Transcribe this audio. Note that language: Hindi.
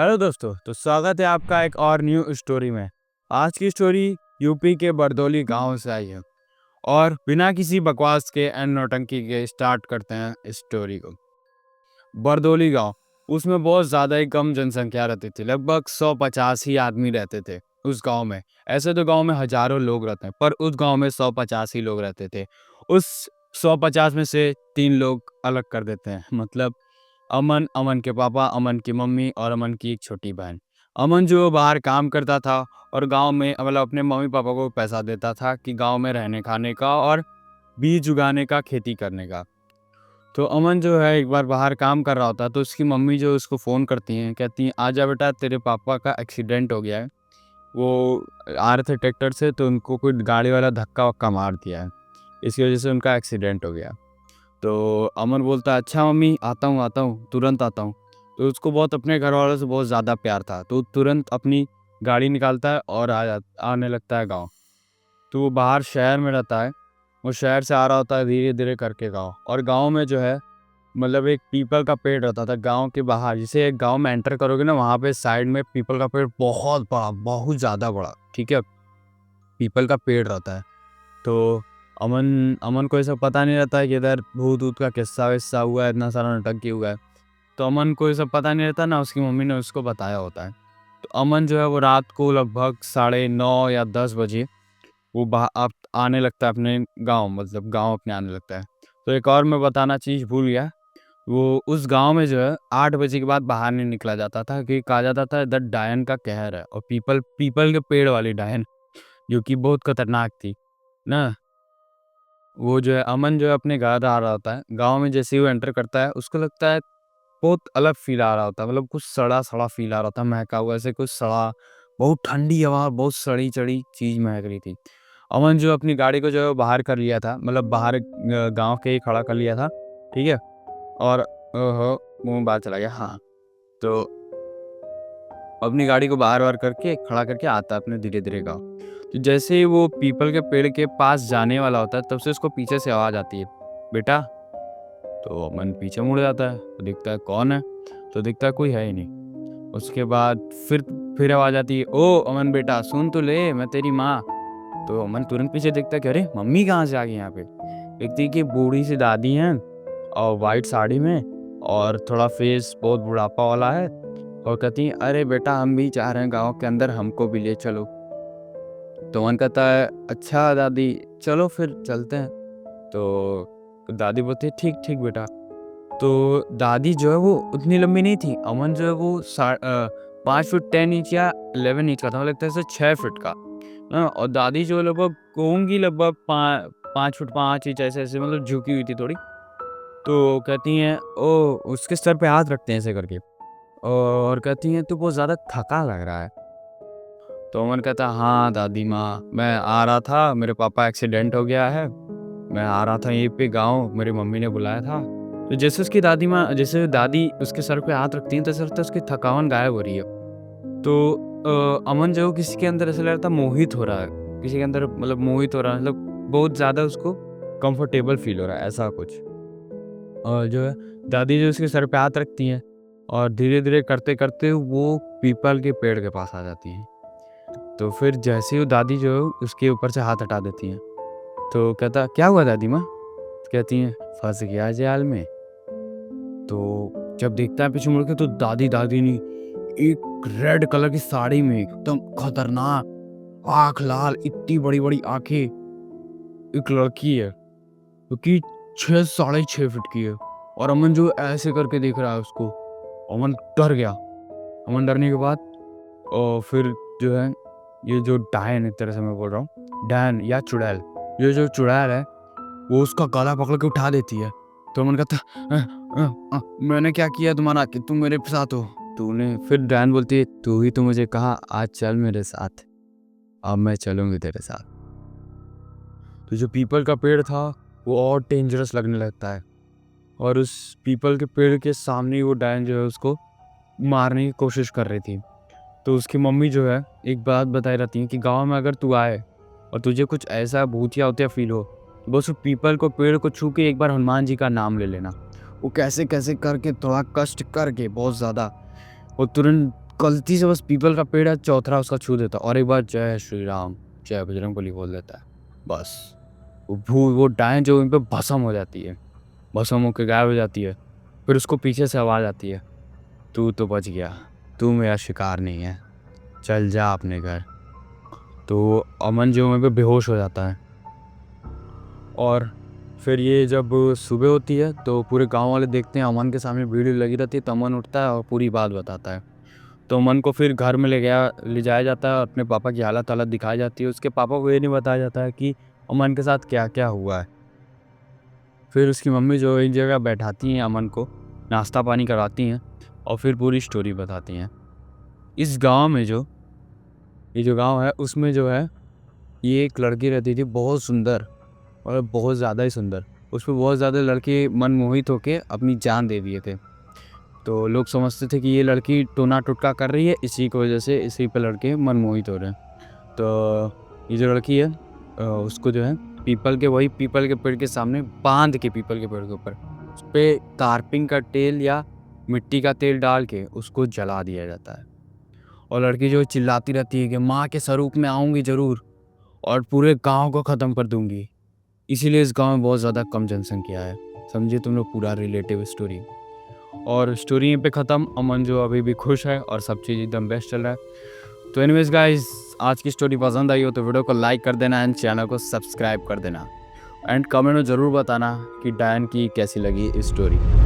हेलो दोस्तों, तो स्वागत है आपका एक और न्यू स्टोरी में। आज की स्टोरी यूपी के बरदौली गांव से आई है और बिना किसी बकवास के एंड नौटंकी के स्टार्ट करते हैं इस स्टोरी को। बरदौली गांव, उसमें बहुत ज़्यादा ही कम जनसंख्या रहती थी। लगभग 150 ही आदमी रहते थे उस गांव में। ऐसे तो गांव में हजारों लोग रहते हैं, पर उस गांव में 150 ही लोग रहते थे। उस 150 में से 3 लोग अलग कर देते हैं, मतलब अमन, अमन के पापा, अमन की मम्मी और अमन की एक छोटी बहन। अमन जो बाहर काम करता था और गांव में मतलब अपने मम्मी पापा को पैसा देता था कि गांव में रहने खाने का और बीज उगाने का, खेती करने का। तो अमन जो है एक बार बाहर काम कर रहा होता है, तो उसकी मम्मी जो उसको फ़ोन करती हैं, कहती हैं आजा बेटा, तेरे पापा का एक्सीडेंट हो गया है। वो आ रहे थे ट्रैक्टर से, तो उनको कोई गाड़ी वाला धक्का वक्का मार दिया है, इसकी वजह से उनका एक्सीडेंट हो गया। तो अमन बोलता है अच्छा मम्मी, आता हूँ, तुरंत आता हूँ। तो उसको बहुत अपने घर वालों से बहुत ज़्यादा प्यार था, तो तुरंत अपनी गाड़ी निकालता है और आने लगता है गाँव। तो वो बाहर शहर में रहता है, वो शहर से आ रहा होता है धीरे धीरे करके गाँव। और गाँव में जो है मतलब एक पीपल का पेड़ रहता था गाँव के बाहर। जैसे एक गाँव में एंटर करोगे ना, वहाँ पे साइड में पीपल का पेड़ बहुत बड़ा, बहुत ज़्यादा बड़ा, ठीक है, पीपल का पेड़ रहता है। तो अमन अमन को ये सब पता नहीं रहता है कि इधर भूत ऊत का किस्सा विस्सा हुआ है, इतना सारा नौटंकी हुआ है। तो अमन को ये सब पता नहीं रहता ना, उसकी मम्मी ने उसको बताया होता है। तो अमन जो है वो रात को लगभग 9:30 या 10 बजे वो आप आने लगता है अपने गांव, मतलब गांव अपने आने लगता है। तो एक और मैं बताना चीज़ भूल गया, वो उस गांव में जो है 8 बजे के बाद बाहर नहीं निकला जाता था, क्योंकि कहा जाता था इधर डायन का कहर है, और पीपल पीपल के पेड़ वाली डायन, जो कि बहुत खतरनाक थी ना। वो जो है अमन जो है अपने घर आ रहा होता है, गाँव में जैसे ही वो एंटर करता है उसको लगता है बहुत अलग फ़ील आ रहा होता है, मतलब कुछ सड़ा-सड़ा फ़ील आ रहा था, महका हुआ ऐसे कुछ सड़ा, बहुत ठंडी हवा, बहुत सड़ी-चढ़ी चीज़ महक रही थी। अमन जो अपनी गाड़ी को जो है वो बाहर कर लिया था, मतलब बाहर गाँव के ही खड़ा कर लिया था, ठीक है? और ओहो! मुँह में बाल चला गया, हाँ। तो अपनी गाड़ी को बाहर-वाहर करके खड़ा करके आता है अपने धीरे-धीरे गाँव। तो जैसे ही वो पीपल के पेड़ के पास जाने वाला होता है, तब से उसको पीछे से आवाज़ आती है, बेटा। तो अमन पीछे मुड़ जाता है, तो दिखता है कौन है? तो दिखता है कोई है ही नहीं। उसके बाद फिर आवाज़ आती है, ओ अमन बेटा सुन तो ले, मैं तेरी माँ। तो अमन तुरंत पीछे देखता है कि अरे मम्मी कहाँ से आ गई यहाँ पे? देखती है कि बूढ़ी सी दादी हैं और वाइट साड़ी में, और थोड़ा फेस बहुत बुढ़ापा वाला है, और कहती हैं अरे बेटा हम भी चाह रहे हैं गाँव के अंदर, हमको भी ले चलो। तो अमन कहता है अच्छा दादी, चलो फिर चलते हैं। तो दादी बोलती है ठीक ठीक बेटा। तो दादी जो है वो उतनी लंबी नहीं थी। अमन जो है वो 5 फुट 10 इंच या 11 इंच का था, मुझे लगता है 6 फुट का। और दादी जो लगभग कहूँगी लगभग 5 फुट 5 इंच, ऐसे मतलब झुकी हुई थी थोड़ी। तो कहती हैं ओ, उसके सर पे हाथ रखते हैं ऐसे करके, और कहती हैं तू बहुत ज़्यादा थका लग रहा है। तो अमन कहता है हाँ दादी माँ, मैं आ रहा था, मेरे पापा एक्सीडेंट हो गया है, मैं आ रहा था यहीं पे गाँव, मेरी मम्मी ने बुलाया था। तो जैसे उसकी दादी माँ, जैसे दादी उसके सर पे हाथ रखती हैं, तो ऐसा लगता है उसकी थकान गायब हो रही है। तो अमन जो किसी के अंदर ऐसा लग रहा था मोहित हो रहा है, किसी के अंदर मतलब मोहित हो रहा है, मतलब बहुत ज़्यादा उसको कंफर्टेबल फील हो रहा है, ऐसा कुछ। और जो है दादी जो उसके सर पे हाथ रखती हैं, और धीरे-धीरे करते-करते वो पीपल के पेड़ के पास आ जाती हैं। तो फिर जैसे ही वो दादी जो है उसके ऊपर से हाथ हटा देती हैं, तो कहता क्या हुआ दादी माँ? कहती हैं फँस गया जाल में। तो जब देखता है पीछे मुड़ के, तो दादी दादी नहीं, एक रेड कलर की साड़ी में एकदम खतरनाक, आँख लाल, इतनी बड़ी-बड़ी आँखें, एक लड़की है जो कि 6 साढ़े 6 फीट की है, और अमन जो ऐसे करके देख रहा है उसको। अमन डर गया। अमन डरने के बाद और फिर जो है ये जो डायन, एक तरह से मैं बोल रहा हूँ डायन या चुड़ैल, ये जो चुड़ैल है वो उसका गला पकड़ के उठा देती है। तो अमन कहता मैंने क्या किया तुम्हारा कि तुम मेरे साथ हो? तूने, फिर डायन बोलती है तू ही तो मुझे कहा आज चल मेरे साथ, अब मैं चलूंगी तेरे साथ। तो जो पीपल का पेड़ था वो और डेंजरस लगने लगता है, और उस पीपल के पेड़ के सामने ही वो डायन जो है उसको मारने की कोशिश कर रही थी। तो उसकी मम्मी जो है एक बात बताई रहती है कि गांव में अगर तू आए और तुझे कुछ ऐसा भूतिया उतिया फील हो, तो बस उस पीपल को पेड़ को छू के एक बार हनुमान जी का नाम ले लेना। वो कैसे कैसे करके थोड़ा कष्ट करके बहुत ज़्यादा वो तुरंत गलती से बस पीपल का पेड़ है, चौथरा उसका छू देता और एक बार जय श्री राम, जय बजरंगबली बोल देता है। बस वो डायन जो इन पे भस्म हो जाती है, भस्म होकर गायब हो जाती है। फिर उसको पीछे से आवाज़ आती है, तू तो बच गया, तू मेरा शिकार नहीं है, चल जा अपने घर। तो अमन जो वहीं पे बेहोश हो जाता है। और फिर ये जब सुबह होती है तो पूरे गांव वाले देखते हैं अमन के सामने भीड़ लगी रहती है, तो अमन उठता है और पूरी बात बताता है। तो अमन को फिर घर में ले जाया जाता है, अपने पापा की हालत दिखाई जाती है। उसके पापा को ये नहीं बताया जाता है कि अमन के साथ क्या क्या हुआ है। फिर उसकी मम्मी जो एक जगह बैठाती हैं अमन को, नाश्ता पानी कराती हैं और फिर पूरी स्टोरी बताती हैं। इस गांव में ये जो गांव है उसमें जो है, ये एक लड़की रहती थी बहुत सुंदर, और बहुत ज़्यादा ही सुंदर। उस पर बहुत ज़्यादा लड़के मनमोहित होके अपनी जान दे दिए थे। तो लोग समझते थे कि ये लड़की टोना टुटका कर रही है, इसी की वजह से इसी पे लड़के मनमोहित हो रहे हैं। तो ये जो लड़की है उसको जो है पीपल के पेड़ के सामने बांध के, पीपल के पेड़ के ऊपर उस पर तारपिंग का तेल या मिट्टी का तेल डाल के उसको जला दिया जाता है। और लड़की जो चिल्लाती रहती है कि माँ के स्वरूप में आऊँगी ज़रूर और पूरे गांव को ख़त्म कर दूंगी। इसीलिए इस गांव में बहुत ज़्यादा कम जनसंख्या है। समझिए तुम लोग पूरा रिलेटिव स्टोरी। और स्टोरी यहीं पे ख़त्म। अमन जो अभी भी खुश है और सब चीज़ एकदम बेस्ट चल रहा है। तो एनीवेज गाइस, आज की स्टोरी पसंद आई हो तो वीडियो को लाइक कर देना एंड चैनल को सब्सक्राइब कर देना एंड कमेंट में ज़रूर बताना कि डायन की कैसी लगी स्टोरी।